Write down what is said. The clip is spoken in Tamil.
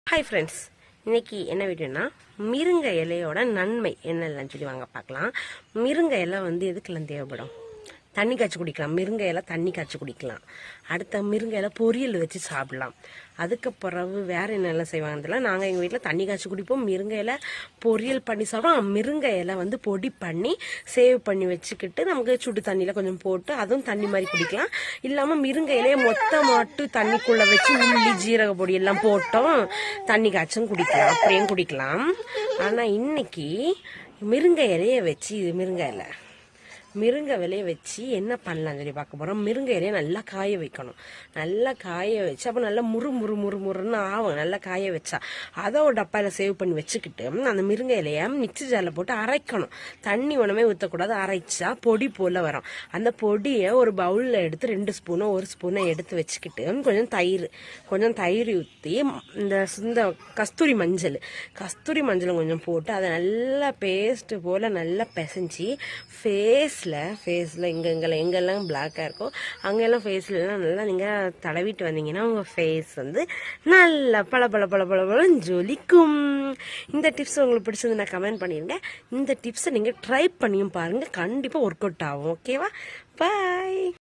ஹாய் ஃப்ரெண்ட்ஸ், இன்னைக்கு என்ன வீடியோனா மிருங்க இலையோட நன்மை என்னெல்லாம் சொல்லி வாங்க பார்க்கலாம். மிருங்க இலை எதுக்கெல்லாம் தேவைப்படும்? தண்ணி காய்ச்சி குடிக்கலாம். மிருங்க இலை தண்ணி காய்ச்சி குடிக்கலாம். அடுத்த மிருங்க இலை பொரியல் வச்சு சாப்பிடலாம். அதுக்கு பிறகு வேற என்னெல்லாம் செய்வாங்க? நாங்கள் எங்கள் வீட்டில் தண்ணி காய்ச்சி குடிப்போம். மிருங்க இலை பொரியல் பண்ணி சாப்பிடுவோம். மிருங்க இலை பொடி பண்ணி சேவ் பண்ணி வச்சுக்கிட்டு நமக்கு சுடு தண்ணியில் கொஞ்சம் போட்டு அதுவும் தண்ணி மாதிரி குடிக்கலாம். இல்லாமல் மிருங்க இலையை மொத்தமாட்டு தண்ணிக்குள்ளே வச்சு உள்ளி ஜீரக பொடி எல்லாம் போட்டோம் தண்ணி காய்ச்சும் குடிக்கலாம். அப்படியும் குடிக்கலாம். ஆனால் இன்னைக்கு மிருங்க இலையை வச்சு மிருங்க இலையை வச்சு என்ன பண்ணலாம் சொல்லி பார்க்க போகிறோம். மிருங்க இலையை நல்லா காய வைக்கணும். நல்லா காய வச்சு அப்போ நல்லா முறுன்னு ஆகும். நல்லா காய வச்சா அதை ஒரு டப்பாயில் சேவ் பண்ணி வச்சுக்கிட்டு அந்த மிருங்க இலையை மிக்சி ஜாரில் போட்டு அரைக்கணும். தண்ணி ஒன்றுமே ஊற்றக்கூடாது. அரைச்சா பொடி போல் வரும். அந்த பொடியை ஒரு பவுலில் எடுத்து 2 ஸ்பூனோ 1 ஸ்பூனோ எடுத்து வச்சுக்கிட்டு கொஞ்சம் தயிர் ஊற்றி இந்த கஸ்தூரி மஞ்சள் கொஞ்சம் போட்டு அதை நல்லா பேஸ்ட்டு போல் நல்லா பிசைஞ்சி ஃபேஸில் எங்கெல்லாம் பிளாக்காக இருக்கோ அங்கெல்லாம் ஃபேஸ்லாம் நல்லா நீங்கள் தடவிட்டு வந்தீங்கன்னா உங்கள் ஃபேஸ் நல்லா பல ஜொலிக்கும். இந்த டிப்ஸ் உங்களுக்கு பிடிச்சது நான் கமெண்ட் பண்ணிடுங்க. இந்த டிப்ஸை நீங்கள் ட்ரை பண்ணியும் பாருங்கள். கண்டிப்பாக ஒர்க் அவுட் ஆகும். ஓகேவா? பாய்.